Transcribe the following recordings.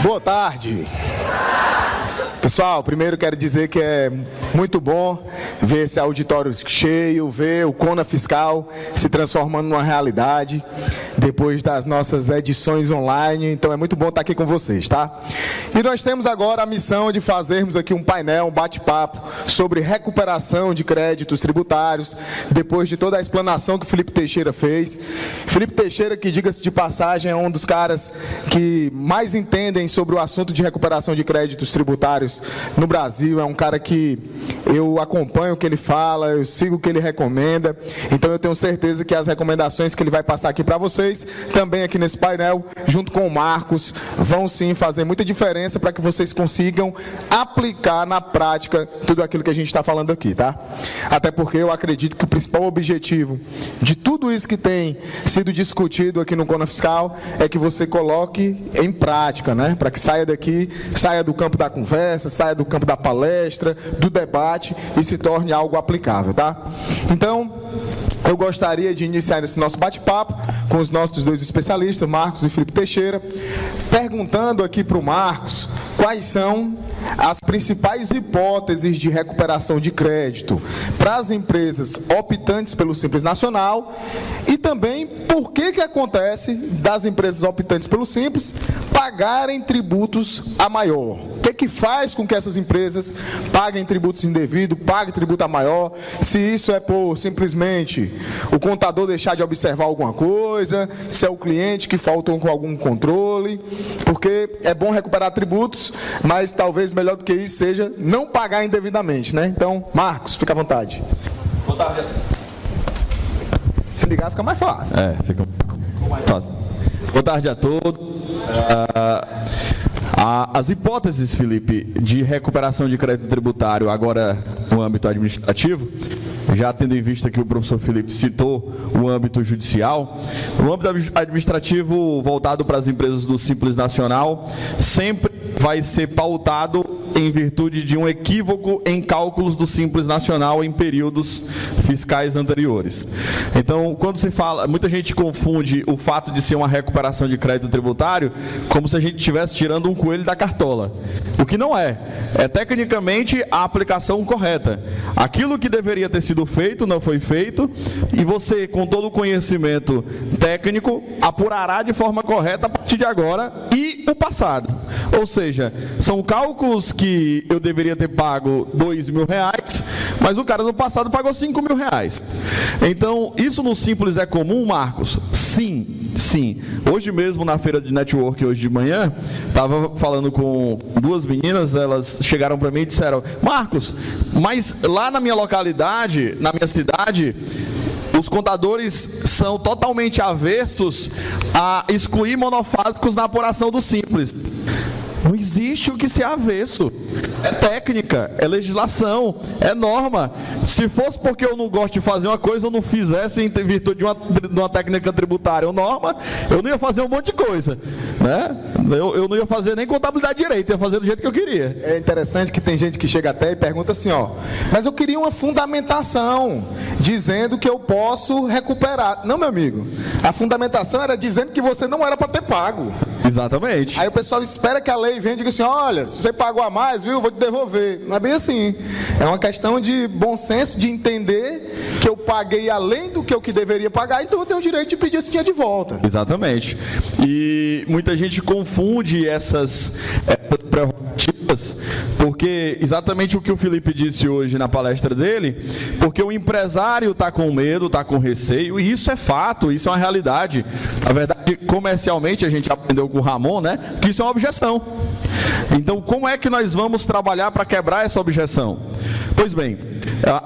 Boa tarde. Pessoal, primeiro quero dizer que é muito bom ver esse auditório cheio, ver o Cona Fiscal se transformando numa realidade depois das nossas edições online. Então é muito bom estar aqui com vocês, tá? E nós temos agora a missão de fazermos aqui um painel, um bate-papo sobre recuperação de créditos tributários, depois de toda a explanação que o Felipe Teixeira fez. Felipe Teixeira, que, diga-se de passagem, é um dos caras que mais entendem sobre o assunto de recuperação de créditos tributários no Brasil. É um cara que eu acompanho o que ele fala, eu sigo o que ele recomenda, então eu tenho certeza que as recomendações que ele vai passar aqui para vocês, também aqui nesse painel, junto com o Marcos, vão sim fazer muita diferença para que vocês consigam aplicar na prática tudo aquilo que a gente está falando aqui, tá? Até porque eu acredito que o principal objetivo de tudo isso que tem sido discutido aqui no Cona Fiscal é que você coloque em prática, né? Para que saia daqui, saia do campo da conversa, saia do campo da palestra, do debate e se torne algo aplicável, tá? Então, eu gostaria de iniciar esse nosso bate-papo com os nossos dois especialistas, Marcos e Felipe Teixeira, perguntando aqui para o Marcos quais são as principais hipóteses de recuperação de crédito para as empresas optantes pelo Simples Nacional e também por que acontece das empresas optantes pelo Simples pagarem tributos a maior. O que faz com que essas empresas paguem tributos indevidos, paguem tributo a maior, se isso é por simplesmente o contador deixar de observar alguma coisa, se é o cliente que faltou com algum controle, porque é bom recuperar tributos, mas talvez melhor do que isso seja não pagar indevidamente, né? Então, Marcos, fica à vontade. Boa tarde. Se ligar fica mais fácil. Fica um pouco mais fácil. Boa tarde a todos. As hipóteses, Felipe, de recuperação de crédito tributário agora no âmbito administrativo, já tendo em vista que o professor Felipe citou o âmbito judicial, o âmbito administrativo voltado para as empresas do Simples Nacional sempre vai ser pautado em virtude de um equívoco em cálculos do Simples Nacional em períodos fiscais anteriores. Então, quando se fala, muita gente confunde o fato de ser uma recuperação de crédito tributário como se a gente estivesse tirando um coelho da cartola. O que não é. É tecnicamente a aplicação correta. Aquilo que deveria ter sido feito não foi feito e você, com todo o conhecimento técnico, apurará de forma correta a partir de agora e o passado. Ou seja, são cálculos que eu deveria ter pago R$2.000, mas o cara no passado pagou R$5.000. Então, isso no Simples é comum, Marcos? Sim, sim. Hoje mesmo, na feira de network, hoje de manhã, estava falando com duas meninas, elas chegaram para mim e disseram: Marcos, mas lá na minha localidade, na minha cidade, os contadores são totalmente avessos a excluir monofásicos na apuração do Simples. Não existe o que ser avesso. É técnica, é legislação, é norma. Se fosse porque eu não gosto de fazer uma coisa, eu não fizesse em virtude de uma técnica tributária ou norma, eu não ia fazer um monte de coisa, né? Eu não ia fazer nem contabilidade direito, ia fazer do jeito que eu queria. É interessante que tem gente que chega até e pergunta assim, mas eu queria uma fundamentação dizendo que eu posso recuperar. Não, meu amigo, a fundamentação era dizendo que você não era para ter pago. Exatamente. Aí o pessoal espera que a lei venha e diga assim, olha, se você pagou a mais, viu, vou te devolver. Não é bem assim. É uma questão de bom senso, de entender que eu paguei além do que eu deveria pagar, então eu tenho o direito de pedir esse dinheiro de volta. Exatamente. E muita gente confunde essas prerrogativas, porque exatamente o que o Felipe disse hoje na palestra dele, porque o empresário está com medo, está com receio, e isso é fato, isso é uma realidade. Na verdade, comercialmente, a gente aprendeu com o Ramon, né, que isso é uma objeção. Então, como é que nós vamos trabalhar para quebrar essa objeção? Pois bem,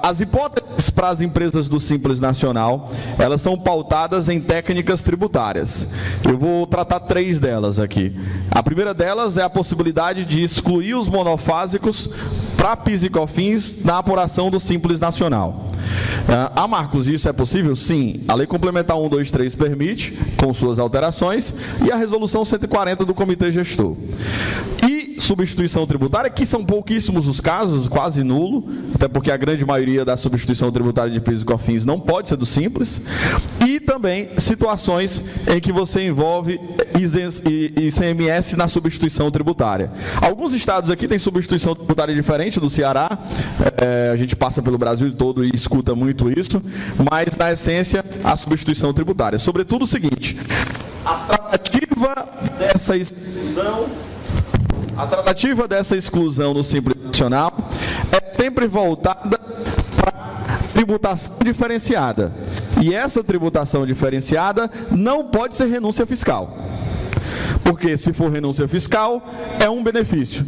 as hipóteses para as empresas do Simples Nacional, elas são pautadas em técnicas tributárias. Eu vou tratar 3 delas aqui. A primeira delas é a possibilidade de excluir os monofásicos para PIS e COFINS na apuração do Simples Nacional. Marcos, isso é possível? Sim. A Lei Complementar 123 permite, com suas alterações, e a Resolução 140 do Comitê Gestor. E substituição tributária, que são pouquíssimos os casos, quase nulo, até porque a grande maioria da substituição tributária de PIS e COFINS não pode ser do Simples, e também situações em que você envolve ICMS na substituição tributária. Alguns estados aqui têm substituição tributária diferente do Ceará, a gente passa pelo Brasil todo e escuta muito isso, mas na essência a substituição tributária. Sobretudo o seguinte, a tratativa dessa exclusão no Simples Nacional é sempre voltada para tributação diferenciada. E essa tributação diferenciada não pode ser renúncia fiscal. Porque se for renúncia fiscal, é um benefício.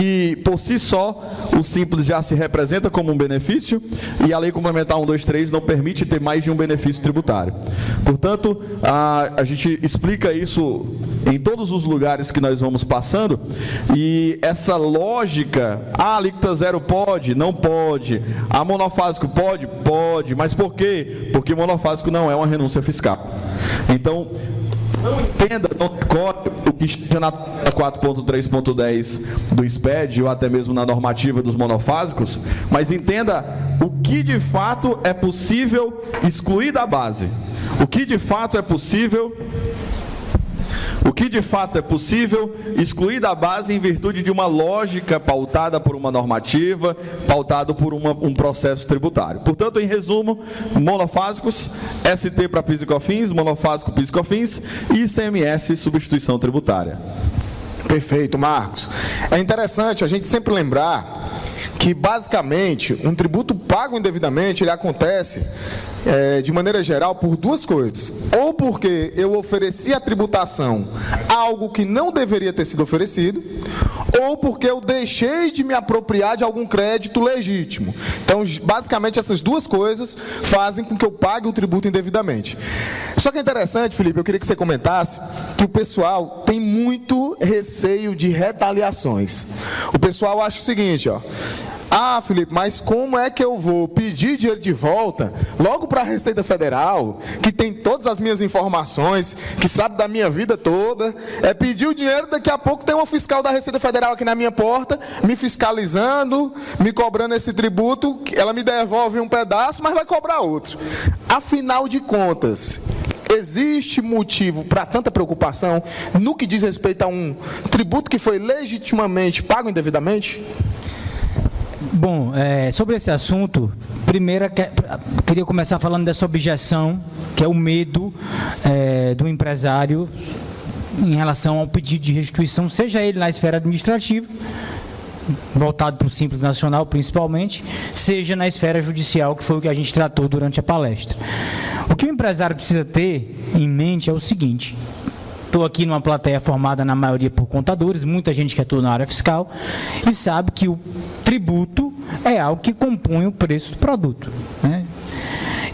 E, por si só, o Simples já se representa como um benefício e a Lei Complementar 123 não permite ter mais de um benefício tributário. Portanto, a gente explica isso em todos os lugares que nós vamos passando e essa lógica, a alíquota zero pode, não pode, a monofásico pode, pode, mas por quê? Porque monofásico não é uma renúncia fiscal. Então, não entenda, não decore o que esteja na 4.3.10 do SPED ou até mesmo na normativa dos monofásicos, mas entenda o que de fato é possível excluir da base. O que de fato é possível excluir da base em virtude de uma lógica pautada por uma normativa, pautado por um processo tributário. Portanto, em resumo, monofásicos, ST para PIS e COFINS, monofásico PIS e COFINS e ICMS substituição tributária. Perfeito, Marcos. É interessante a gente sempre lembrar que, basicamente, um tributo pago indevidamente, ele acontece, de maneira geral, por duas coisas. Ou porque eu ofereci a tributação a algo que não deveria ter sido oferecido, ou porque eu deixei de me apropriar de algum crédito legítimo. Então, basicamente, essas duas coisas fazem com que eu pague o tributo indevidamente. Só que é interessante, Felipe, eu queria que você comentasse que o pessoal tem muito receio de retaliações. O pessoal acha o seguinte, ó: ah, Felipe, mas como é que eu vou pedir dinheiro de volta logo para a Receita Federal, que tem todas as minhas informações, que sabe da minha vida toda, pedir o dinheiro, daqui a pouco tem uma fiscal da Receita Federal aqui na minha porta, me fiscalizando, me cobrando esse tributo, ela me devolve um pedaço, mas vai cobrar outro. Afinal de contas, existe motivo para tanta preocupação no que diz respeito a um tributo que foi legitimamente pago indevidamente? Bom, sobre esse assunto, primeiro queria começar falando dessa objeção, que é o medo do empresário em relação ao pedido de restituição, seja ele na esfera administrativa, voltado para o Simples Nacional principalmente, seja na esfera judicial, que foi o que a gente tratou durante a palestra. O que o empresário precisa ter em mente é o seguinte: estou aqui numa plateia formada na maioria por contadores, muita gente que atua na área fiscal, e sabe que o tributo é algo que compõe o preço do produto, né?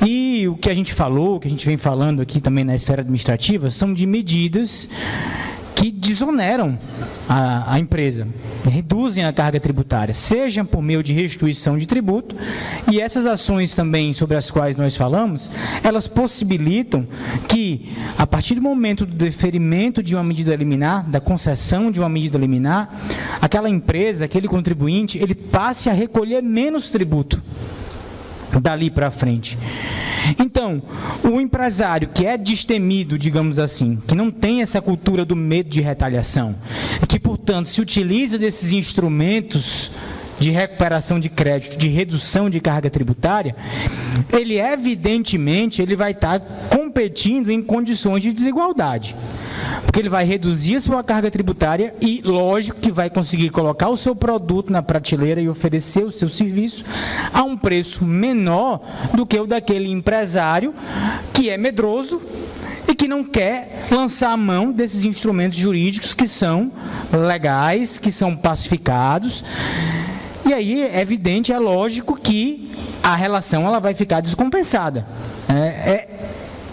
E o que a gente falou, o que a gente vem falando aqui também na esfera administrativa, são de medidas que desoneram a empresa, reduzem a carga tributária, seja por meio de restituição de tributo, e essas ações também sobre as quais nós falamos, elas possibilitam que, a partir do momento do deferimento de uma medida liminar, da concessão de uma medida liminar, aquela empresa, aquele contribuinte, ele passe a recolher menos tributo dali para frente. Então, o empresário que é destemido, digamos assim, que não tem essa cultura do medo de retaliação, e que, portanto, se utiliza desses instrumentos de recuperação de crédito, de redução de carga tributária, ele evidentemente vai estar competindo em condições de desigualdade. Porque ele vai reduzir a sua carga tributária e, lógico, que vai conseguir colocar o seu produto na prateleira e oferecer o seu serviço a um preço menor do que o daquele empresário que é medroso e que não quer lançar a mão desses instrumentos jurídicos que são legais, que são pacificados. E aí é evidente, é lógico que a relação ela vai ficar descompensada.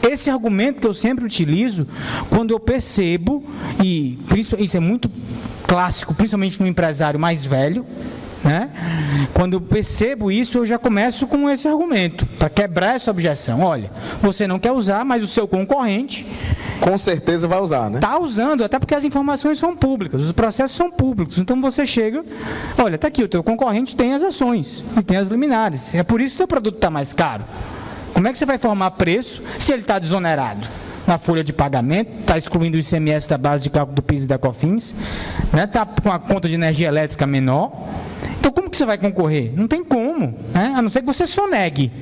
Esse argumento que eu sempre utilizo quando eu percebo, e isso é muito clássico, principalmente no empresário mais velho, né? Quando eu percebo isso, eu já começo com esse argumento, para quebrar essa objeção. Olha, você não quer usar, mas o seu concorrente com certeza vai usar, né? Está usando, até porque as informações são públicas, os processos são públicos. Então você chega, olha, está aqui, o teu concorrente tem as ações e tem as liminares. É por isso que o teu produto está mais caro. Como é que você vai formar preço se ele está desonerado na folha de pagamento, está excluindo o ICMS da base de cálculo do PIS e da COFINS, né? Está com a conta de energia elétrica menor? Então, como que você vai concorrer? Não tem como, né? A não ser que você sonegue.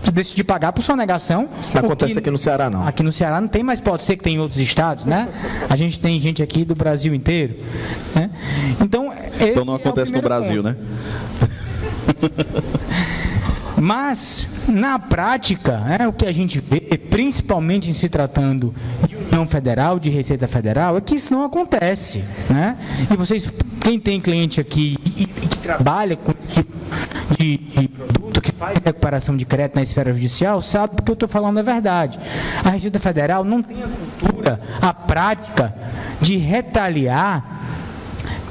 Você decidir pagar por sonegação. Isso não acontece aqui no Ceará, não. Aqui no Ceará não tem, mas pode ser que tem em outros estados, né? A gente tem gente aqui do Brasil inteiro, né? Então não acontece no Brasil, ponto, né? Mas, na prática, o que a gente vê, principalmente em se tratando de União Federal, de Receita Federal, é que isso não acontece, né? E vocês, quem tem cliente aqui e que trabalha com esse tipo de produto, que faz recuperação de crédito na esfera judicial, sabe que eu estou falando a verdade. A Receita Federal não tem a cultura, a prática de retaliar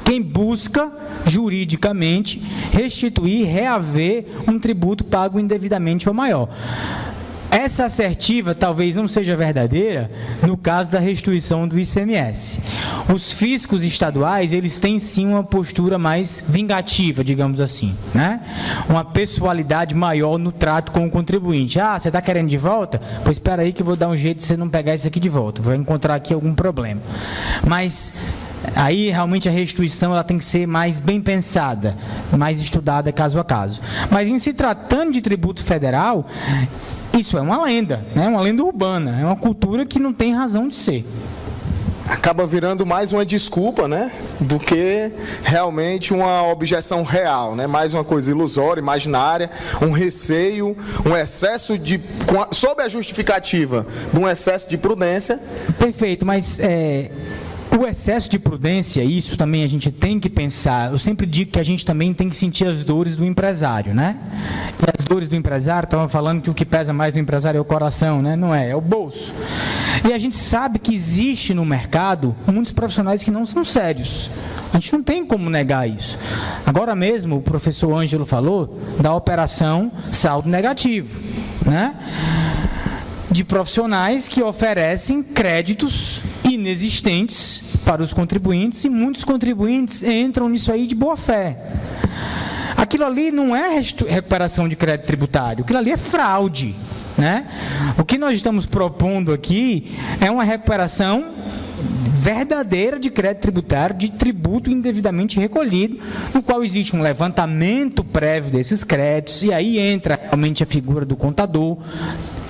quem busca juridicamente restituir, reaver um tributo pago indevidamente ou maior. Essa assertiva talvez não seja verdadeira no caso da restituição do ICMS. Os fiscos estaduais, eles têm sim uma postura mais vingativa, digamos assim, né? Uma pessoalidade maior no trato com o contribuinte. Ah, você está querendo de volta? Pois espera aí que eu vou dar um jeito de você não pegar isso aqui de volta. Vou encontrar aqui algum problema. Mas aí realmente a restituição ela tem que ser mais bem pensada, mais estudada caso a caso. Mas em se tratando de tributo federal, isso é uma lenda, né? Uma lenda urbana, é uma cultura que não tem razão de ser. Acaba virando mais uma desculpa, né, do que realmente uma objeção real, né? Mais uma coisa ilusória, imaginária, um receio, um excesso de, sob a justificativa de um excesso de prudência. Perfeito, mas o excesso de prudência, isso também a gente tem que pensar. Eu sempre digo que a gente também tem que sentir as dores do empresário, né? E as dores do empresário, estavam falando que o que pesa mais do empresário é o coração, né? Não é, é o bolso. E a gente sabe que existe no mercado muitos profissionais que não são sérios. A gente não tem como negar isso. Agora mesmo, o professor Ângelo falou da operação saldo negativo, né? De profissionais que oferecem créditos inexistentes para os contribuintes e muitos contribuintes entram nisso aí de boa fé. Aquilo ali não é recuperação de crédito tributário, aquilo ali é fraude, né? O que nós estamos propondo aqui é uma recuperação verdadeira de crédito tributário, de tributo indevidamente recolhido, no qual existe um levantamento prévio desses créditos, e aí entra realmente a figura do contador,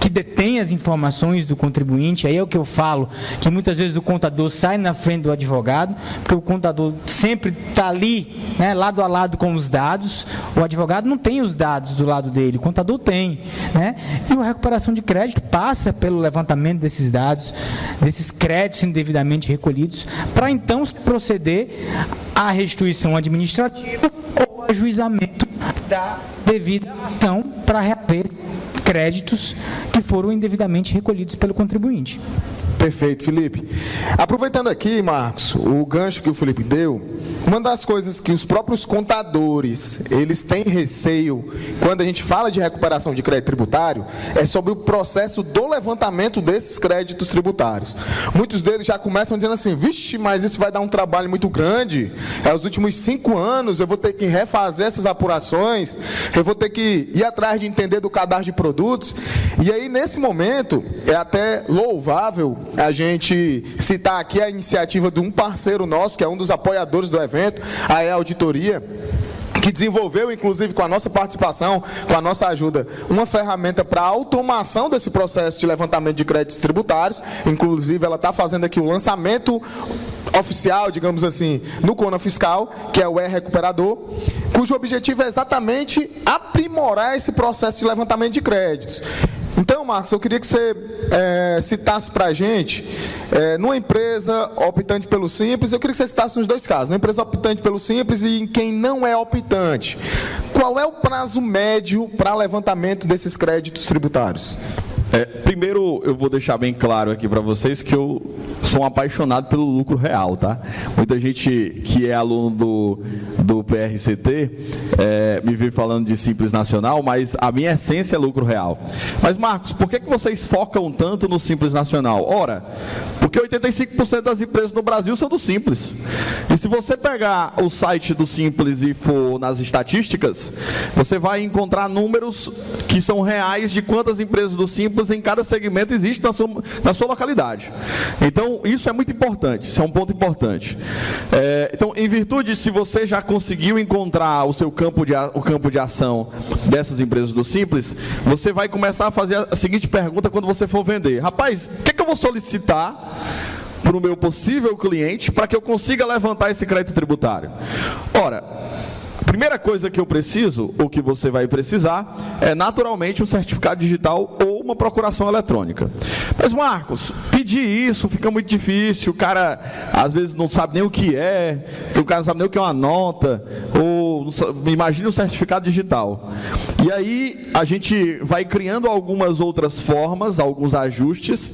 que detém as informações do contribuinte. Aí é o que eu falo, que muitas vezes o contador sai na frente do advogado, porque o contador sempre está ali, né, lado a lado com os dados. O advogado não tem os dados do lado dele, o contador tem, né? E a recuperação de crédito passa pelo levantamento desses dados, desses créditos indevidamente recolhidos, para então se proceder à restituição administrativa ou ajuizamento da devida ação para reaver créditos que foram indevidamente recolhidos pelo contribuinte. Perfeito, Felipe. Aproveitando aqui, Marcos, o gancho que o Felipe deu, uma das coisas que os próprios contadores, eles têm receio, quando a gente fala de recuperação de crédito tributário, é sobre o processo do levantamento desses créditos tributários. Muitos deles já começam dizendo assim, vixe, mas isso vai dar um trabalho muito grande, os últimos 5 anos eu vou ter que refazer essas apurações, eu vou ter que ir atrás de entender do cadastro de produtos, e aí nesse momento é até louvável a gente citar aqui a iniciativa de um parceiro nosso, que é um dos apoiadores do evento, a E-Auditoria, que desenvolveu, inclusive com a nossa participação, com a nossa ajuda, uma ferramenta para a automação desse processo de levantamento de créditos tributários. Inclusive, ela está fazendo aqui o lançamento oficial, digamos assim, no CONA Fiscal, que é o E-Recuperador, cujo objetivo é exatamente aprimorar esse processo de levantamento de créditos. Então, Marcos, eu queria que você citasse para a gente, numa empresa optante pelo Simples, eu queria que você citasse nos dois casos, numa empresa optante pelo Simples e em quem não é optante. Qual é o prazo médio para levantamento desses créditos tributários? Primeiro, eu vou deixar bem claro aqui para vocês que eu sou um apaixonado pelo lucro real, tá? Muita gente que é aluno do PRCT, me veio falando de Simples Nacional, mas a minha essência é lucro real. Mas, Marcos, por que vocês focam tanto no Simples Nacional? Ora, porque 85% das empresas no Brasil são do Simples. E se você pegar o site do Simples e for nas estatísticas, você vai encontrar números que são reais de quantas empresas do Simples em cada segmento existe na sua localidade. Então, isso é muito importante, isso é um ponto importante. Então, em virtude, se você já conseguiu encontrar o seu campo de ação dessas empresas do Simples, você vai começar a fazer a seguinte pergunta quando você for vender. Rapaz, o que eu vou solicitar para o meu possível cliente para que eu consiga levantar esse crédito tributário? Ora, a primeira coisa que eu preciso, ou que você vai precisar, é naturalmente um certificado digital ou uma procuração eletrônica. Mas, Marcos, pedir isso fica muito difícil, o cara às vezes não sabe nem o que é, o cara não sabe nem o que é uma nota, ou imagine um certificado digital. E aí a gente vai criando algumas outras formas, alguns ajustes,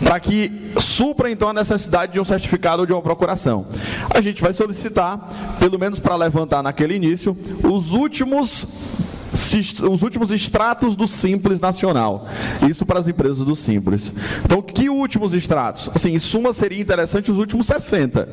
para que supra então a necessidade de um certificado ou de uma procuração. A gente vai solicitar, pelo menos para levantar naquele início, os últimos extratos do Simples Nacional. Isso para as empresas do Simples. Então, que últimos extratos? Assim, em suma, seria interessante os últimos 60,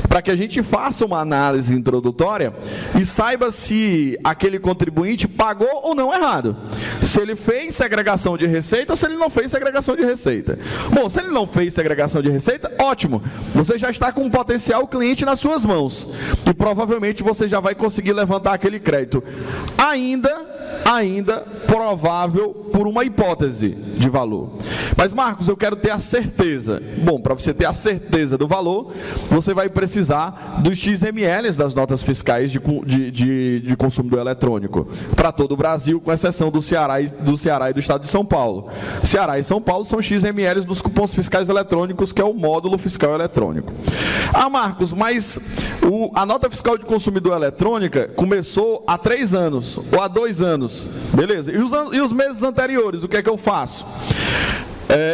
para que a gente faça uma análise introdutória e saiba se aquele contribuinte pagou ou não errado. Se ele fez segregação de receita ou se ele não fez segregação de receita. Bom, se ele não fez segregação de receita, ótimo. Você já está com um potencial cliente nas suas mãos. E provavelmente você já vai conseguir levantar aquele crédito. Ainda provável por uma hipótese de valor. Mas, Marcos, eu quero ter a certeza. Bom, para você ter a certeza do valor, você vai precisar dos XMLs das notas fiscais de consumo do eletrônico, para todo o Brasil, com exceção do Ceará e do estado de São Paulo. Ceará e São Paulo são XMLs dos cupons fiscais eletrônicos, que é o módulo fiscal eletrônico. Ah, Marcos, mas a nota fiscal de consumidor eletrônica começou há 3 anos, ou há 2 anos, beleza? E os meses anteriores, o que é que eu faço?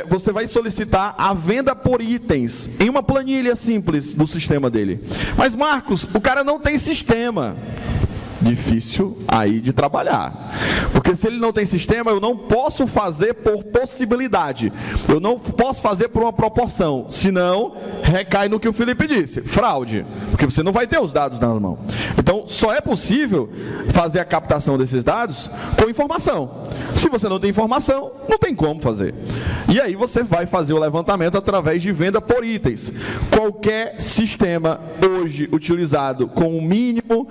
Você vai solicitar a venda por itens em uma planilha simples do sistema dele. Mas, Marcos, o cara não tem sistema. Difícil aí de trabalhar, porque se ele não tem sistema, eu não posso fazer por possibilidade, eu não posso fazer por uma proporção, senão recai no que o Felipe disse, fraude, porque você não vai ter os dados na mão. Então só é possível fazer a captação desses dados com informação. Se você não tem informação, não tem como fazer. E aí você vai fazer o levantamento através de venda por itens. Qualquer sistema hoje utilizado com o mínimo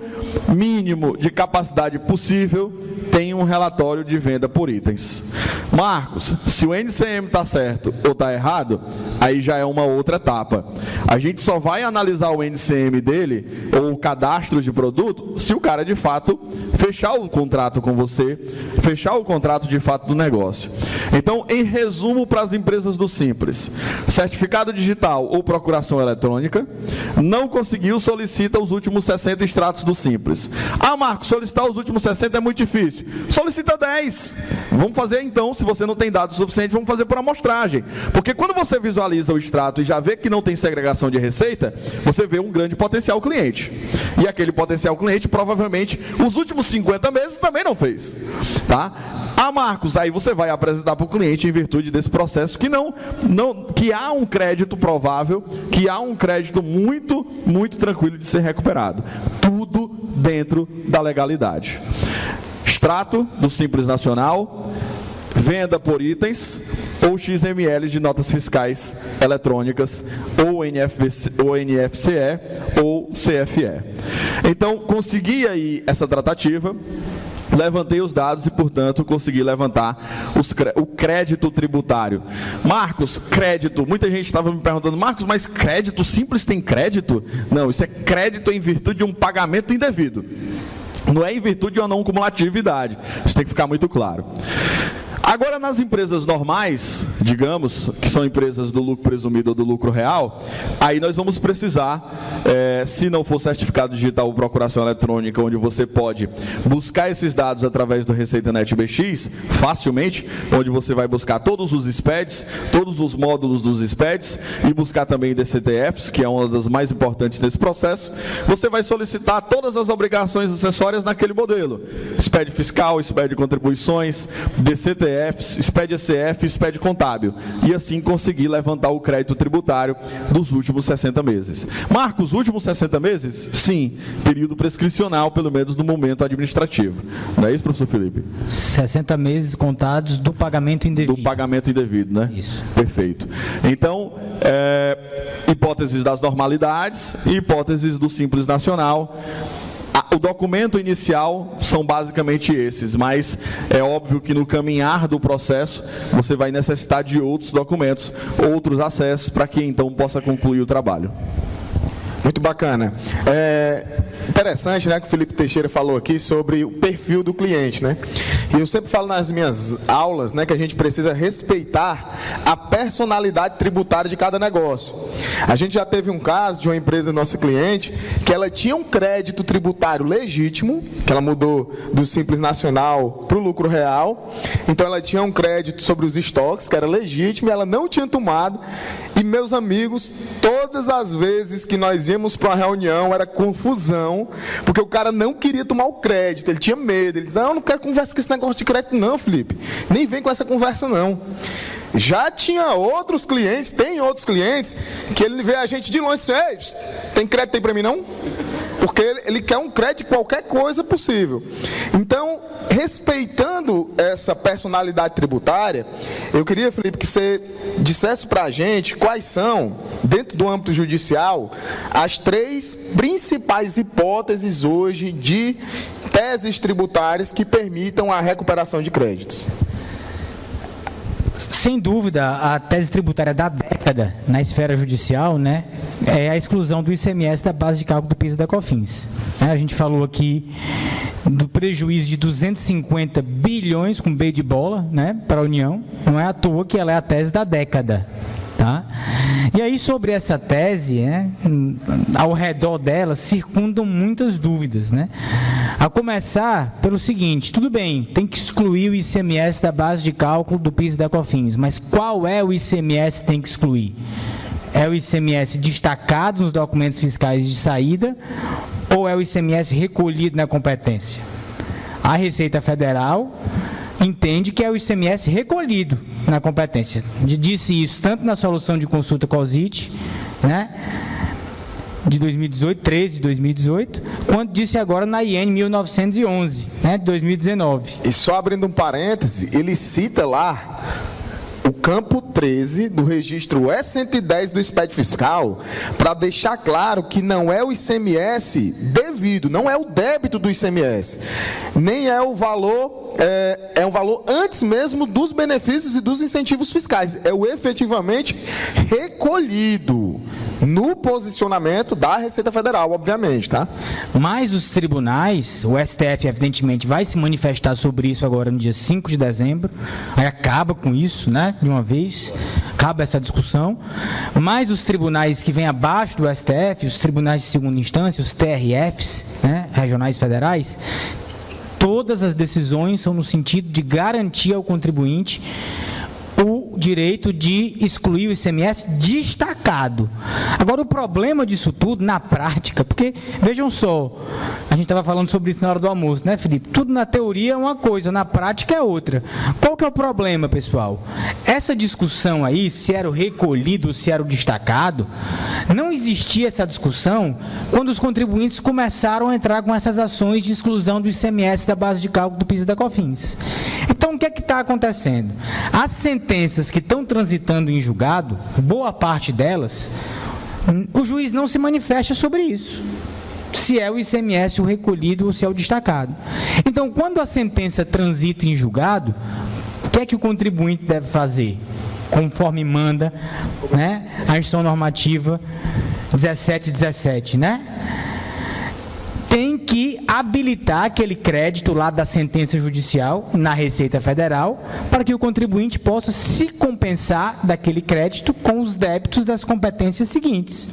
de capacidade possível tem um relatório de venda por itens. Marcos, se o NCM está certo ou está errado, aí já é uma outra etapa. A gente só vai analisar o NCM dele, ou o cadastro de produto, se o cara de fato fechar o contrato com você, fechar o contrato de fato do negócio. Então, em resumo para as empresas do Simples, certificado digital ou procuração eletrônica, não conseguiu, solicita os últimos 60 extratos do Simples. Ah, Marcos, solicitar os últimos 60 é muito difícil. Solicita 10. Vamos fazer então, se você não tem dados suficientes, vamos fazer por amostragem. Porque quando você visualiza o extrato e já vê que não tem segregação de receita, você vê um grande potencial cliente. E aquele potencial cliente, provavelmente, os últimos 50 meses também não fez. Tá? Ah, Marcos, aí você vai apresentar para o cliente, em virtude desse processo, que há um crédito provável, que há um crédito muito, muito tranquilo de ser recuperado. Tudo dentro da legalidade. Extrato do Simples Nacional, venda por itens, ou XML de notas fiscais eletrônicas, ou NFCE, ou CFE. Então, consegui aí essa tratativa, levantei os dados e, portanto, consegui levantar o crédito tributário. Marcos, crédito. Muita gente estava me perguntando, Marcos, mas crédito Simples tem crédito? Não, isso é crédito em virtude de um pagamento indevido. Não é em virtude de uma não cumulatividade. Isso tem que ficar muito claro. Agora, nas empresas normais, digamos, que são empresas do lucro presumido ou do lucro real, aí nós vamos precisar, se não for certificado digital ou procuração eletrônica, onde você pode buscar esses dados através do ReceitaNet BX, facilmente, onde você vai buscar todos os SPEDs, todos os módulos dos SPEDs e buscar também DCTFs, que é uma das mais importantes nesse processo, você vai solicitar todas as obrigações acessórias naquele modelo. SPED fiscal, SPED contribuições, DCTFs, SPED ECF, SPED contábil. E assim conseguir levantar o crédito tributário dos últimos 60 meses. Marcos, últimos 60 meses? Sim, período prescricional, pelo menos no momento administrativo. Não é isso, professor Felipe? 60 meses contados do pagamento indevido. Do pagamento indevido, né? Isso. Perfeito. Então, hipóteses das normalidades e hipóteses do Simples Nacional. O documento inicial são basicamente esses, mas é óbvio que no caminhar do processo você vai necessitar de outros documentos, outros acessos, para que então possa concluir o trabalho. Muito bacana. Interessante, né, que o Felipe Teixeira falou aqui sobre o perfil do cliente, né? E eu sempre falo nas minhas aulas, né, que a gente precisa respeitar a personalidade tributária de cada negócio. A gente já teve um caso de uma empresa nossa cliente que ela tinha um crédito tributário legítimo, que ela mudou do Simples Nacional para o lucro real. Então ela tinha um crédito sobre os estoques, que era legítimo, e ela não tinha tomado. E meus amigos, todas as vezes que nós íamos para uma reunião, era confusão, porque o cara não queria tomar o crédito, ele tinha medo, ele dizia, não quero conversa com esse negócio de crédito não, Felipe, nem vem com essa conversa não. Já tinha outros clientes, tem outros clientes, que ele vê a gente de longe e diz, ei, tem crédito aí para mim não? Porque ele quer um crédito de qualquer coisa possível. Então, respeitando essa personalidade tributária, eu queria, Felipe, que você dissesse para a gente quais são, dentro do âmbito judicial, as 3 principais hipóteses hoje de teses tributárias que permitam a recuperação de créditos. Sem dúvida, a tese tributária da década na esfera judicial, né, é a exclusão do ICMS da base de cálculo do PIS e da COFINS. A gente falou aqui do prejuízo de 250 bilhões, com B de bola, né, para a União. Não é à toa que ela é a tese da década. Tá? E aí, sobre essa tese, né, ao redor dela circundam muitas dúvidas, né? A começar pelo seguinte, tudo bem, tem que excluir o ICMS da base de cálculo do PIS e da COFINS, mas qual é o ICMS que tem que excluir? É o ICMS destacado nos documentos fiscais de saída ou é o ICMS recolhido na competência? A Receita Federal entende que é o ICMS recolhido na competência. Disse isso tanto na solução de consulta COSIT, né, de 2018, 13 de 2018, quanto disse agora na IN 1911, né, de 2019. E só abrindo um parêntese, ele cita lá o campo 13 do registro E110 do SPED fiscal, para deixar claro que não é o ICMS devido, não é o débito do ICMS, nem é o valor, é um valor antes mesmo dos benefícios e dos incentivos fiscais, é o efetivamente recolhido no posicionamento da Receita Federal, obviamente, tá? Mas os tribunais, o STF evidentemente vai se manifestar sobre isso agora no dia 5 de dezembro, aí acaba com isso, né, de uma vez, acaba essa discussão, mas os tribunais que vêm abaixo do STF, os tribunais de segunda instância, os TRFs, né, regionais federais, todas as decisões são no sentido de garantir ao contribuinte o direito de excluir o ICMS destacado. Agora, o problema disso tudo, na prática, porque, vejam só, a gente estava falando sobre isso na hora do almoço, né, Felipe? Tudo na teoria é uma coisa, na prática é outra. Qual que é o problema, pessoal? Essa discussão aí, se era o recolhido, se era o destacado, não existia essa discussão quando os contribuintes começaram a entrar com essas ações de exclusão do ICMS da base de cálculo do PIS e da COFINS. Então, o que é que está acontecendo? As sentenças que estão transitando em julgado, boa parte delas, o juiz não se manifesta sobre isso, se é o ICMS o recolhido ou se é o destacado. Então, quando a sentença transita em julgado, o que é que o contribuinte deve fazer? Conforme manda, né, a instrução normativa 1717, né? tem que habilitar aquele crédito lá da sentença judicial na Receita Federal para que o contribuinte possa se compensar daquele crédito com os débitos das competências seguintes.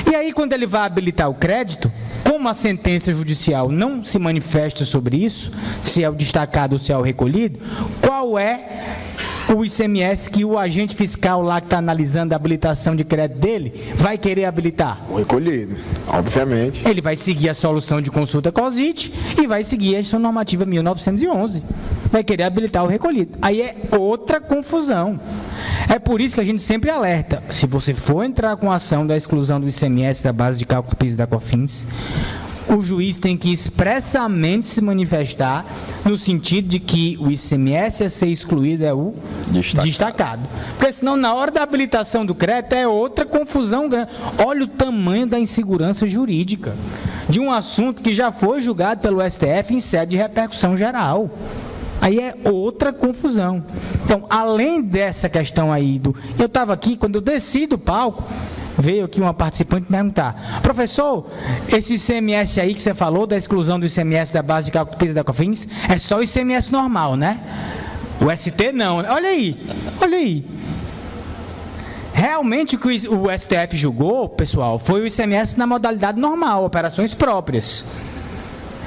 E aí, quando ele vai habilitar o crédito, como a sentença judicial não se manifesta sobre isso, se é o destacado ou se é o recolhido, qual é o ICMS que o agente fiscal lá que está analisando a habilitação de crédito dele vai querer habilitar? O recolhido, obviamente. Ele vai seguir a solução de consulta COSIT e vai seguir a Edição Normativa 1911. Vai querer habilitar o recolhido. Aí é outra confusão. É por isso que a gente sempre alerta. Se você for entrar com a ação da exclusão do ICMS da base de cálculo do PIS e da COFINS, o juiz tem que expressamente se manifestar no sentido de que o ICMS a ser excluído é o destacado. Porque senão, na hora da habilitação do crédito, é outra confusão grande. Olha o tamanho da insegurança jurídica de um assunto que já foi julgado pelo STF em sede de repercussão geral. Aí é outra confusão. Então, além dessa questão aí eu estava aqui, quando eu desci do palco, veio aqui uma participante perguntar: professor, esse ICMS aí que você falou, da exclusão do ICMS da base de cálculo do PIS e da COFINS, é só o ICMS normal, né? O ST não. Olha aí. Realmente o que o STF julgou, pessoal, foi o ICMS na modalidade normal, operações próprias.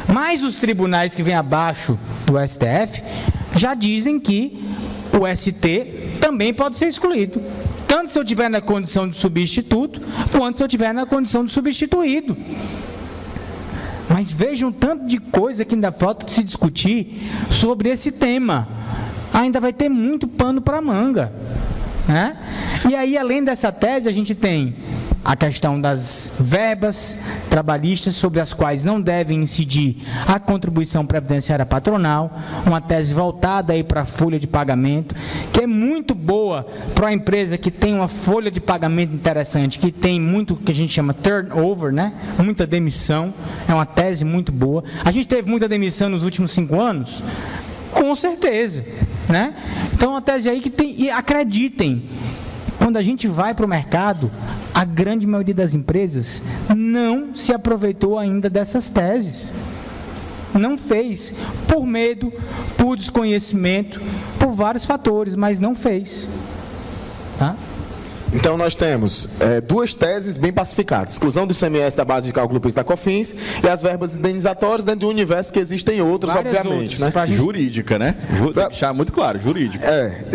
Mas os tribunais que vêm abaixo do STF já dizem que o ST também pode ser excluído. Tanto se eu estiver na condição de substituto, quanto se eu estiver na condição de substituído. Mas vejam o tanto de coisa que ainda falta de se discutir sobre esse tema. Ainda vai ter muito pano para manga, né? E aí, além dessa tese, a gente tem a questão das verbas trabalhistas, sobre as quais não devem incidir a contribuição previdenciária patronal, uma tese voltada aí para a folha de pagamento, que é muito boa para a empresa que tem uma folha de pagamento interessante, que tem muito que a gente chama turnover, né? Muita demissão, é uma tese muito boa. A gente teve muita demissão nos últimos 5 anos? Com certeza, né? Então, uma tese aí que tem, e acreditem, quando a gente vai para o mercado, a grande maioria das empresas não se aproveitou ainda dessas teses. Não fez, por medo, por desconhecimento, por vários fatores, mas não fez. Tá? Então, nós temos 2 teses bem pacificadas: exclusão do ICMS da base de cálculo do PIS da COFINS e as verbas indenizatórias, dentro do universo que existem outras, várias obviamente. Outras, né? Jurídica, né? Deixar muito claro, jurídica.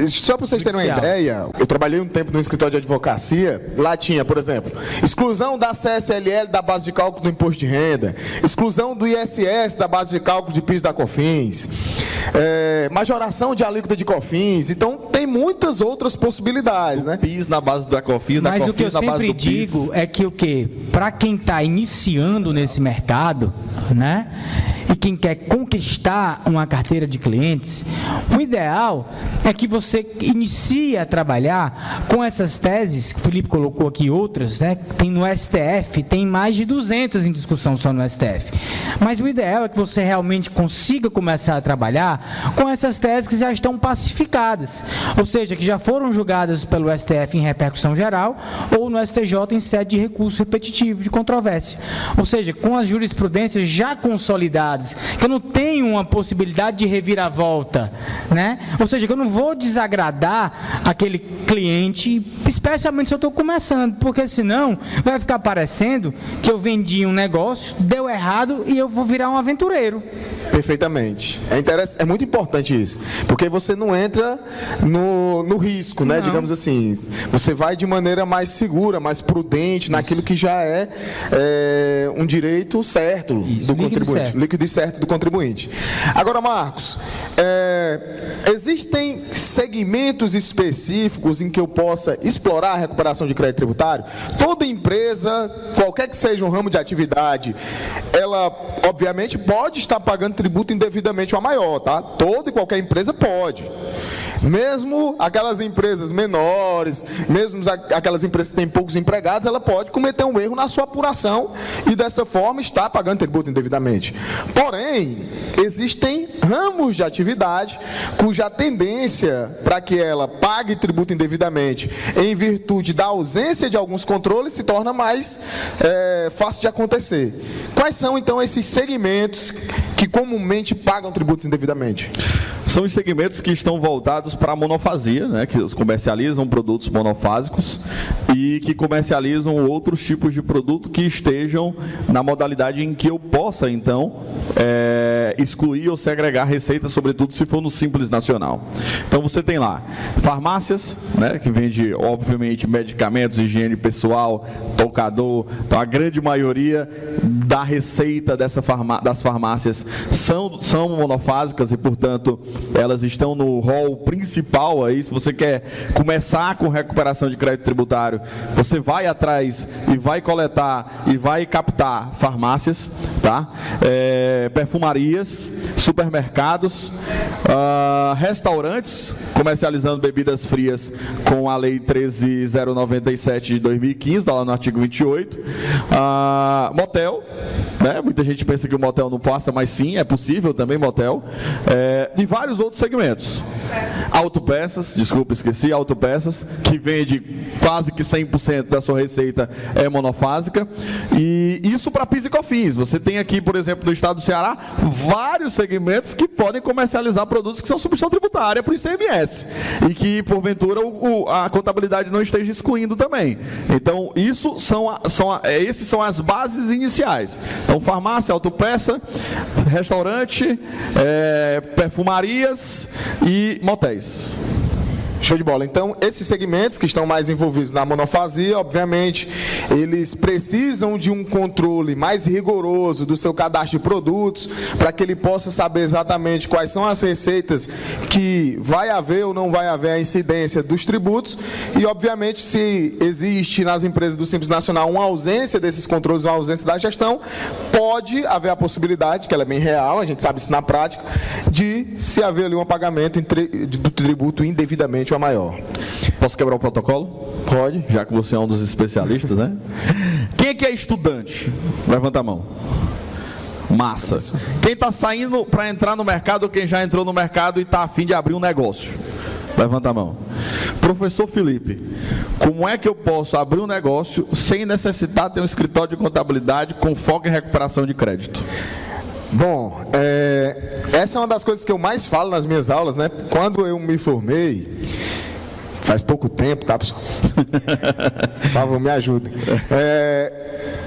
Só para vocês terem uma ideia, eu trabalhei um tempo no escritório de advocacia, lá tinha, por exemplo, exclusão da CSLL da base de cálculo do imposto de renda, exclusão do ISS da base de cálculo de PIS da COFINS, majoração de alíquota de COFINS. Então, tem muitas outras possibilidades, né? PIS na base da COFINS, da Mas COFINS, o que eu sempre digo é que para quem está iniciando nesse mercado, né, e quem quer conquistar uma carteira de clientes, o ideal é que você inicie a trabalhar com essas teses, que o Felipe colocou aqui outras, né, tem no STF, tem mais de 200 em discussão só no STF. Mas o ideal é que você realmente consiga começar a trabalhar com essas teses que já estão pacificadas, ou seja, que já foram julgadas pelo STF em repercussão geral ou no STJ em sede de recurso repetitivo de controvérsia. Ou seja, com as jurisprudências já consolidadas, que eu não tenho uma possibilidade de reviravolta, né? Ou seja, que eu não vou desagradar aquele cliente, especialmente se eu estou começando, porque senão vai ficar parecendo que eu vendi um negócio, deu errado e eu vou virar um aventureiro. Perfeitamente. É muito importante isso, porque você não entra no risco, né? Não. Digamos assim, você vai de maneira mais segura, mais prudente, naquilo que já é um direito certo do contribuinte, líquido e certo do contribuinte. Agora, Marcos, existem segmentos específicos em que eu possa explorar a recuperação de crédito tributário? Toda empresa, qualquer que seja um ramo de atividade, ela, obviamente, pode estar pagando tributo indevidamente ou a maior, tá? Toda e qualquer empresa pode. Mesmo aquelas empresas menores, mesmo aquelas empresas que têm poucos empregados, ela pode cometer um erro na sua apuração e, dessa forma, estar pagando tributo indevidamente. Porém, existem ramos de atividade cuja tendência para que ela pague tributo indevidamente em virtude da ausência de alguns controles se torna mais fácil de acontecer. Quais são, então, esses segmentos que comumente pagam tributos indevidamente? São os segmentos que estão voltados para a monofasia, né, que comercializam produtos monofásicos e que comercializam outros tipos de produto que estejam na modalidade em que eu possa, então, excluir ou segregar receita, sobretudo se for no Simples Nacional. Então, você tem lá farmácias, né, que vende, obviamente, medicamentos, higiene pessoal, tocador. Então, a grande maioria da receita das farmácias são monofásicas e, portanto, elas estão no rol principal aí. Se você quer começar com recuperação de crédito tributário, você vai atrás e vai coletar e vai captar farmácias, tá? Perfumarias, supermercados, restaurantes comercializando bebidas frias com a Lei 13.097 de 2015, está lá no artigo 28, motel, né? Muita gente pensa que o motel não passa, mas sim, é possível também motel, e vários outros segmentos. Autopeças, desculpa, esqueci, autopeças, que vende quase que 100% da sua receita é monofásica, e isso para PIS e COFINS. Você tem aqui, por exemplo, no estado do Ceará, vários segmentos que podem comercializar produtos que são substituição tributária para o ICMS, e que, porventura, a contabilidade não esteja excluindo também. Então, esses são as bases iniciais. Então, farmácia, autopeça, restaurante, perfumarias e motéis. Show de bola. Então, esses segmentos que estão mais envolvidos na monofasia, obviamente, eles precisam de um controle mais rigoroso do seu cadastro de produtos, para que ele possa saber exatamente quais são as receitas que vai haver ou não vai haver a incidência dos tributos, e, obviamente, se existe nas empresas do Simples Nacional uma ausência desses controles, uma ausência da gestão, pode haver a possibilidade, que ela é bem real, a gente sabe isso na prática, de se haver ali um pagamento do tributo indevidamente ou maior. Posso quebrar o protocolo? Pode. Já que você é um dos especialistas, né? Quem é que é estudante? Levanta a mão. Massa. Quem está saindo para entrar no mercado ou quem já entrou no mercado e está a fim de abrir um negócio? Levanta a mão. Professor Felipe, como é que eu posso abrir um negócio sem necessitar ter um escritório de contabilidade com foco em recuperação de crédito? Bom, essa é uma das coisas que eu mais falo nas minhas aulas, né? Quando eu me formei, faz pouco tempo, tá, pessoal? Por favor, me ajudem.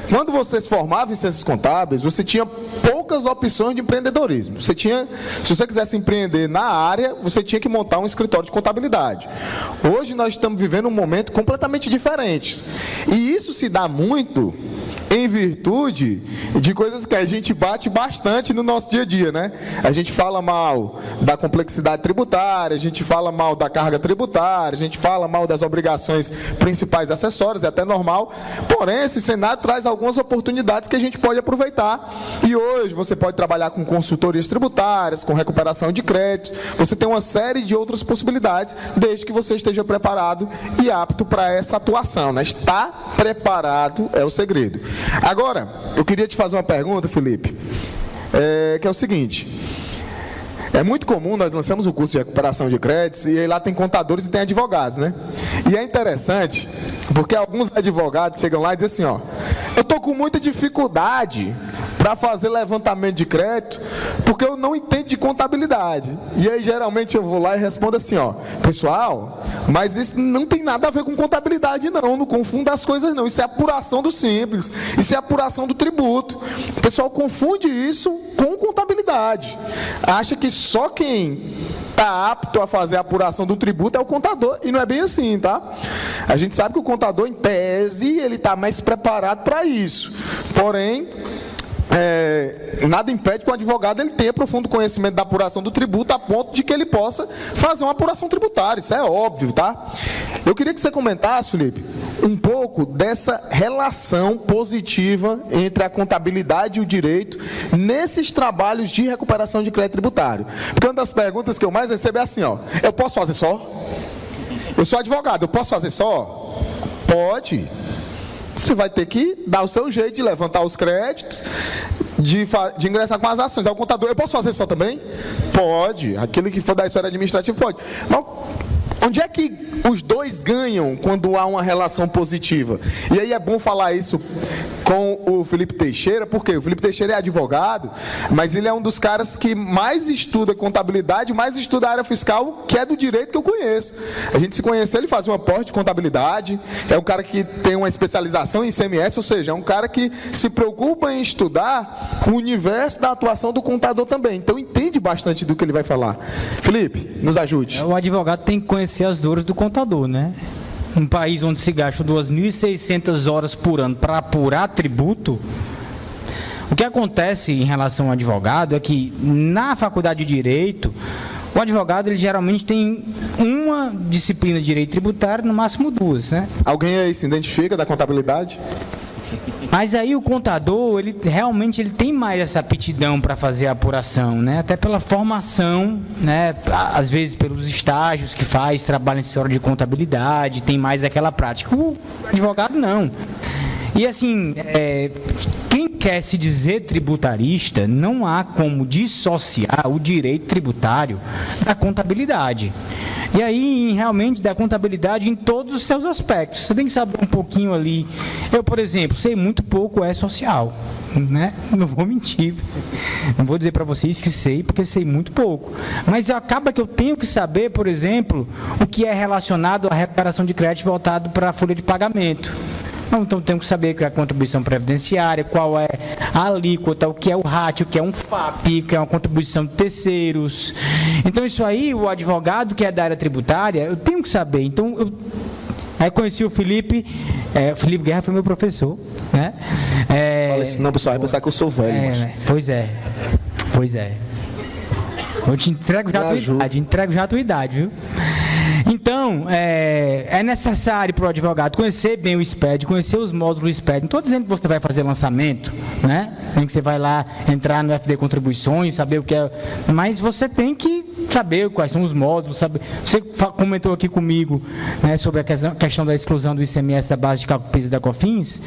Quando você se formava em ciências contábeis, você tinha poucas opções de empreendedorismo. Se você quisesse empreender na área, você tinha que montar um escritório de contabilidade. Hoje nós estamos vivendo um momento completamente diferente. E isso se dá muito em virtude de coisas que a gente bate bastante no nosso dia a dia, né? A gente fala mal da complexidade tributária, a gente fala mal da carga tributária, a gente fala mal das obrigações principais acessórias, é até normal. Porém, esse cenário traz algumas oportunidades que a gente pode aproveitar. E hoje você pode trabalhar com consultorias tributárias, com recuperação de créditos, você tem uma série de outras possibilidades, desde que você esteja preparado e apto para essa atuação, né? Estar preparado é o segredo. Agora, eu queria te fazer uma pergunta, Felipe, que é o seguinte: é muito comum, nós lançamos o curso de recuperação de créditos e aí lá tem contadores e tem advogados, né? E é interessante, porque alguns advogados chegam lá e dizem assim, eu estou com muita dificuldade para fazer levantamento de crédito, porque eu não entendo de contabilidade. E aí, geralmente, eu vou lá e respondo assim, pessoal, mas isso não tem nada a ver com contabilidade, não confunda as coisas, não. Isso é apuração do Simples, isso é apuração do tributo. O pessoal confunde isso com contabilidade. Acha que só quem está apto a fazer a apuração do tributo é o contador, e não é bem assim, tá? A gente sabe que o contador, em tese, ele está mais preparado para isso. Porém, nada impede que o advogado ele tenha profundo conhecimento da apuração do tributo a ponto de que ele possa fazer uma apuração tributária, isso é óbvio, tá? Eu queria que você comentasse, Felipe, um pouco dessa relação positiva entre a contabilidade e o direito nesses trabalhos de recuperação de crédito tributário. Porque uma das perguntas que eu mais recebo é assim, eu posso fazer só? Eu sou advogado, eu posso fazer só? Pode. Você vai ter que dar o seu jeito de levantar os créditos, de ingressar com as ações. É o contador. Eu posso fazer só também? Pode. Aquele que for da esfera administrativa pode. Mas onde é que os dois ganham quando há uma relação positiva? E aí é bom falar isso com o Felipe Teixeira, porque o Felipe Teixeira é advogado, mas ele é um dos caras que mais estuda contabilidade, mais estuda a área fiscal, que é do direito que eu conheço. A gente se conheceu, ele faz um aporte de contabilidade, é um cara que tem uma especialização em ICMS, ou seja, é um cara que se preocupa em estudar o universo da atuação do contador também. Então entende bastante do que ele vai falar. Felipe, nos ajude. O advogado tem que conhecer as dores do contador, né? Um país onde se gasta 2.600 horas por ano para apurar tributo, o que acontece em relação ao advogado é que na faculdade de Direito, o advogado ele geralmente tem uma disciplina de Direito Tributário, no máximo duas, né? Alguém aí se identifica da contabilidade? Mas aí o contador, ele realmente tem mais essa aptidão para fazer a apuração, né? Até pela formação, né? Às vezes pelos estágios que faz, trabalha em escritório de contabilidade, tem mais aquela prática. O advogado não. E assim, quem quer se dizer tributarista, não há como dissociar o direito tributário da contabilidade. E aí, realmente, da contabilidade em todos os seus aspectos. Você tem que saber um pouquinho ali. Eu, por exemplo, sei muito pouco social, né? Não vou mentir. Não vou dizer para vocês que sei, porque sei muito pouco. Mas acaba que eu tenho que saber, por exemplo, o que é relacionado à recuperação de crédito voltado para a folha de pagamento. Então, temos que saber o que é a contribuição previdenciária, qual é a alíquota, o que é o RAT, o que é um FAP, o que é uma contribuição de terceiros. Então, isso aí, o advogado que é da área tributária, eu tenho que saber. Então, aí conheci o Felipe Guerra foi meu professor, né? Fala isso, não, pessoal, vai pensar que eu sou velho. Pois é. Eu te entrego já a tua idade, viu? Então, é necessário para o advogado conhecer bem o SPED, conhecer os módulos do SPED. Não estou dizendo que você vai fazer lançamento, né? Nem que você vai lá entrar no FD Contribuições, saber o que é. Mas você tem que saber quais são os módulos. Saber. Você comentou aqui comigo, né, sobre a questão da exclusão do ICMS da base de cálculo PIS e da COFINS,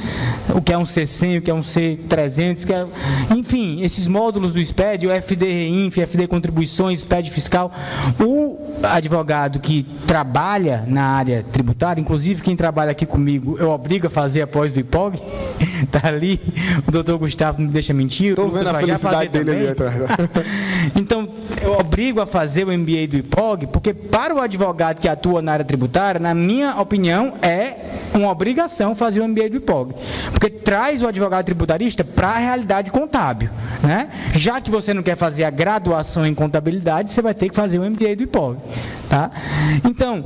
o que é um C100, o que é um C300, enfim, esses módulos do SPED, o FD Reinf, FD Contribuições, SPED Fiscal. O advogado que trabalha na área tributária, inclusive quem trabalha aqui comigo, eu obrigo a fazer após do IPOG, está ali, o doutor Gustavo não me deixa mentir. Estou vendo a felicidade dele ali atrás. Então, eu obrigo a fazer o MBA do IPOG, porque para o advogado que atua na área tributária, na minha opinião, é uma obrigação fazer o MBA do IPOG, porque traz o advogado tributarista para a realidade contábil, né? Já que você não quer fazer a graduação em contabilidade, você vai ter que fazer o MBA do IPOG, tá? Então,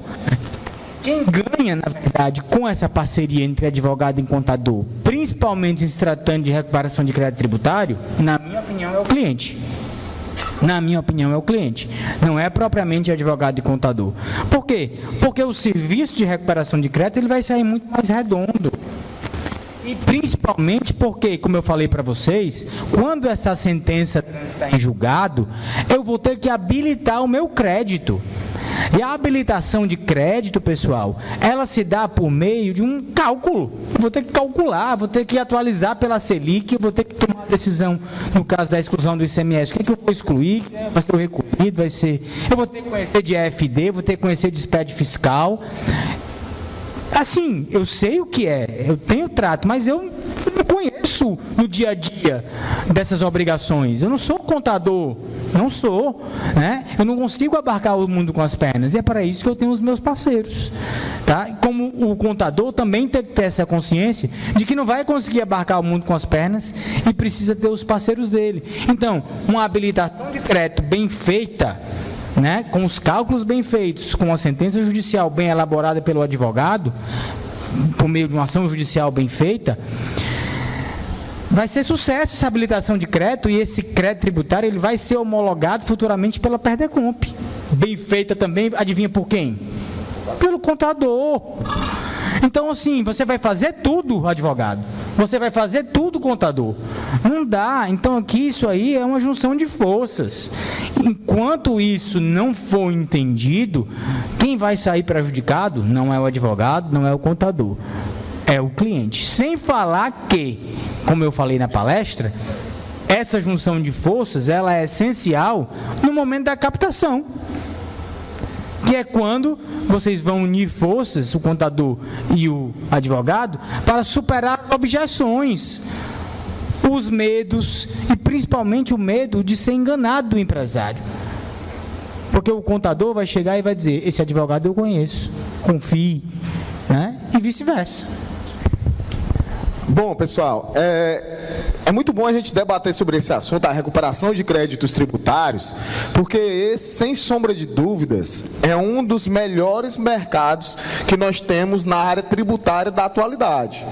quem ganha, na verdade, com essa parceria entre advogado e contador, principalmente se tratando de recuperação de crédito tributário, na minha opinião, é o cliente. Na minha opinião, é o cliente. Não é propriamente advogado e contador. Por quê? Porque o serviço de recuperação de crédito ele vai sair muito mais redondo. E principalmente porque, como eu falei para vocês, quando essa sentença está em julgado, eu vou ter que habilitar o meu crédito. E a habilitação de crédito, pessoal, ela se dá por meio de um cálculo. Eu vou ter que calcular, vou ter que atualizar pela Selic, eu vou ter que tomar uma decisão, no caso da exclusão do ICMS, o que é que eu vou excluir, vai ser o recolhido, vai ser... Eu vou ter que conhecer de EFD, vou ter que conhecer de SPED fiscal. Assim, eu sei o que é, eu tenho trato, mas eu não conheço no dia a dia dessas obrigações. Eu não sou contador, não sou, né? Eu não consigo abarcar o mundo com as pernas, e é para isso que eu tenho os meus parceiros, tá? Como o contador também tem que ter essa consciência de que não vai conseguir abarcar o mundo com as pernas e precisa ter os parceiros dele. Então, uma habilitação de crédito bem feita, né, com os cálculos bem feitos, com a sentença judicial bem elaborada pelo advogado, por meio de uma ação judicial bem feita, vai ser sucesso essa habilitação de crédito, e esse crédito tributário ele vai ser homologado futuramente pela Perdecomp. Bem feita também, adivinha por quem? Pelo contador. Então, assim, você vai fazer tudo, advogado. Você vai fazer tudo, contador. Não dá. Então, aqui, isso aí é uma junção de forças. Enquanto isso não for entendido, quem vai sair prejudicado não é o advogado, não é o contador. É o cliente. Sem falar que, como eu falei na palestra, essa junção de forças, ela é essencial no momento da captação, que é quando vocês vão unir forças, o contador e o advogado, para superar objeções, os medos e principalmente o medo de ser enganado do empresário. Porque o contador vai chegar e vai dizer: esse advogado eu conheço, confie, né? E vice-versa. Bom, pessoal, é muito bom a gente debater sobre esse assunto, a recuperação de créditos tributários, porque esse, sem sombra de dúvidas, é um dos melhores mercados que nós temos na área tributária da atualidade.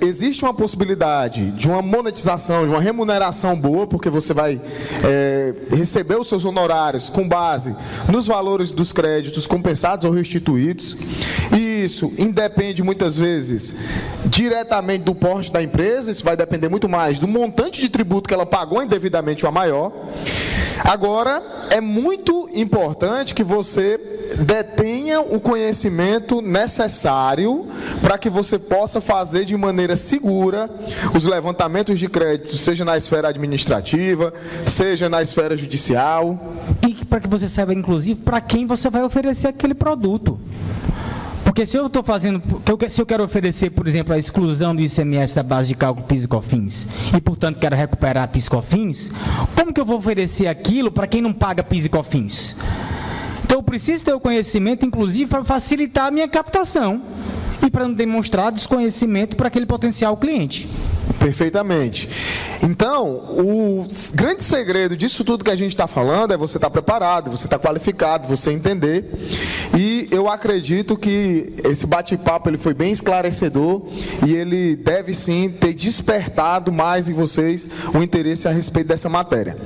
Existe uma possibilidade de uma monetização, de uma remuneração boa, porque você vai receber os seus honorários com base nos valores dos créditos compensados ou restituídos, e isso independe muitas vezes diretamente do porte da empresa, isso vai depender muito mais do montante de tributo que ela pagou indevidamente ou a maior. Agora, é muito importante que você detenha o conhecimento necessário para que você possa fazer de maneira segura os levantamentos de crédito, seja na esfera administrativa, seja na esfera judicial. E para que você saiba, inclusive, para quem você vai oferecer aquele produto. Porque se eu estou fazendo, se eu quero oferecer, por exemplo, a exclusão do ICMS da base de cálculo PIS e COFINS, e, portanto, quero recuperar PIS e COFINS, como que eu vou oferecer aquilo para quem não paga PIS e COFINS? Então, eu preciso ter o conhecimento, inclusive, para facilitar a minha captação e para não demonstrar desconhecimento para aquele potencial cliente. Perfeitamente. Então, o grande segredo disso tudo que a gente está falando é você estar preparado, você estar qualificado, você entender. E eu acredito que esse bate-papo ele foi bem esclarecedor e ele deve sim ter despertado mais em vocês o interesse a respeito dessa matéria.